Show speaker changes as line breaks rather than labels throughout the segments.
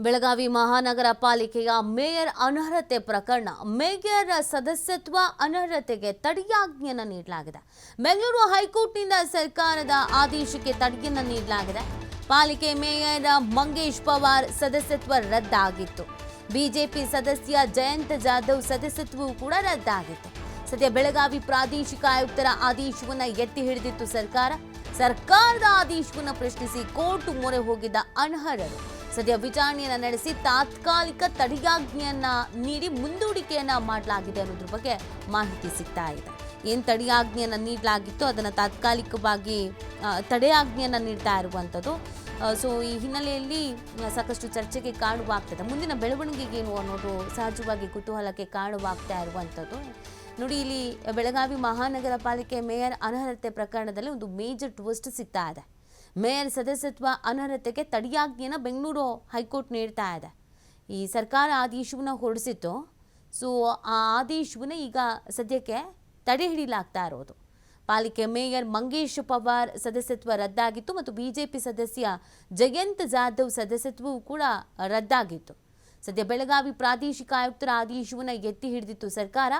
ಬೆಳಗಾವಿ ಮಹಾನಗರ ಪಾಲಿಕೆಯ ಮೇಯರ್ ಅನರ್ಹತೆ ಪ್ರಕರಣ. ಮೇಯರ್ ಸದಸ್ಯತ್ವ ಅನರ್ಹತೆಗೆ ತಡೆಯಾಜ್ಞೆಯನ್ನು ನೀಡಲಾಗಿದೆ. ಬೆಂಗಳೂರು ಹೈಕೋರ್ಟ್ನಿಂದ ಸರ್ಕಾರದ ಆದೇಶಕ್ಕೆ ತಡೆಯನ್ನು ನೀಡಲಾಗಿದೆ. ಪಾಲಿಕೆ ಮೇಯರ್ ಮಂಗೇಶ್ ಪವಾರ್ ಸದಸ್ಯತ್ವ ರದ್ದಾಗಿತ್ತು. ಬಿಜೆಪಿ ಸದಸ್ಯ ಜಯಂತ್ ಜಾಧವ್ ಸದಸ್ಯತ್ವವೂ ಕೂಡ ರದ್ದಾಗಿತ್ತು. ಸದ್ಯ ಬೆಳಗಾವಿ ಪ್ರಾದೇಶಿಕ ಆಯುಕ್ತರ ಆದೇಶವನ್ನು ಎತ್ತಿ ಹಿಡಿದಿತ್ತು ಸರ್ಕಾರ. ಸರ್ಕಾರದ ಆದೇಶವನ್ನು ಪ್ರಶ್ನಿಸಿ ಕೋರ್ಟ್ ಮೊರೆ ಹೋಗಿದ್ದ ಅನರ್ಹರು ಸದ್ಯ ವಿಚಾರಣೆಯನ್ನು ನಡೆಸಿ ತಾತ್ಕಾಲಿಕ ತಡೆಯಾಜ್ಞೆಯನ್ನ ನೀಡಿ ಮುಂದೂಡಿಕೆಯನ್ನ ಮಾಡಲಾಗಿದೆ ಅನ್ನೋದ್ರ ಬಗ್ಗೆ ಮಾಹಿತಿ ಸಿಗ್ತಾ ಇದೆ. ಏನು ತಡೆಯಾಜ್ಞೆಯನ್ನ ನೀಡಲಾಗಿತ್ತು ಅದನ್ನು ತಾತ್ಕಾಲಿಕವಾಗಿ ತಡೆಯಾಜ್ಞೆಯನ್ನ ನೀಡ್ತಾ ಇರುವಂಥದ್ದು. ಸೊ ಈ ಹಿನ್ನೆಲೆಯಲ್ಲಿ ಸಾಕಷ್ಟು ಚರ್ಚೆಗೆ ಕಾರಣವಾಗ್ತದೆ. ಮುಂದಿನ ಬೆಳವಣಿಗೆಗೇನು ಅನ್ನೋದು ಸಹಜವಾಗಿ ಕುತೂಹಲಕ್ಕೆ ಕಾರಣವಾಗ್ತಾ ಇರುವಂಥದ್ದು. ನೋಡಿ, ಇಲ್ಲಿ ಬೆಳಗಾವಿ ಮಹಾನಗರ ಪಾಲಿಕೆ ಮೇಯರ್ ಅನರ್ಹತೆ ಪ್ರಕರಣದಲ್ಲಿ ಒಂದು ಮೇಜರ್ ಟ್ವಿಸ್ಟ್ ಸಿಗ್ತಾ ಇದೆ. ಮೇಯರ್ ಸದಸ್ಯತ್ವ ಅನರ್ಹತೆಗೆ ತಡೆಯಾಜ್ಞೆಯನ್ನು ಬೆಂಗಳೂರು ಹೈಕೋರ್ಟ್ ನೀಡ್ತಾ ಇದೆ. ಈ ಸರ್ಕಾರ ಆದೇಶವನ್ನು ಹೊರಡಿಸಿತ್ತು. ಸೊ ಆ ಆದೇಶವನ್ನು ಈಗ ಸದ್ಯಕ್ಕೆ ತಡೆ ಹಿಡಿಯಲಾಗ್ತಾ ಇರೋದು. ಪಾಲಿಕೆ ಮೇಯರ್ ಮಂಗೇಶ್ ಪವಾರ್ ಸದಸ್ಯತ್ವ ರದ್ದಾಗಿತ್ತು ಮತ್ತು ಬಿಜೆಪಿ ಸದಸ್ಯ ಜಯಂತ್ ಜಾಧವ್ ಸದಸ್ಯತ್ವವೂ ಕೂಡ ರದ್ದಾಗಿತ್ತು. ಸದ್ಯ ಬೆಳಗಾವಿ ಪ್ರಾದೇಶಿಕ ಆಯುಕ್ತರ ಆದೇಶವನ್ನು ಎತ್ತಿ ಹಿಡಿದಿತ್ತು ಸರ್ಕಾರ.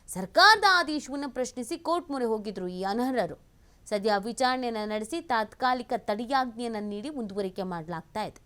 ಸರ್ಕಾರದ ಆದೇಶವನ್ನು ಪ್ರಶ್ನಿಸಿ ಕೋರ್ಟ್ ಮೊರೆ ಹೋಗಿದ್ರು ಈ ಅನರ್ಹರು. ಸದ್ಯ ವಿಚಾರಣೆಯನ್ನು ನಡೆಸಿ ತಾತ್ಕಾಲಿಕ ತಡೆಯಾಜ್ಞೆಯನ್ನು ನೀಡಿ ಮುಂದುವರಿಕೆ ಮಾಡಲಾಗ್ತಾ ಇದೆ.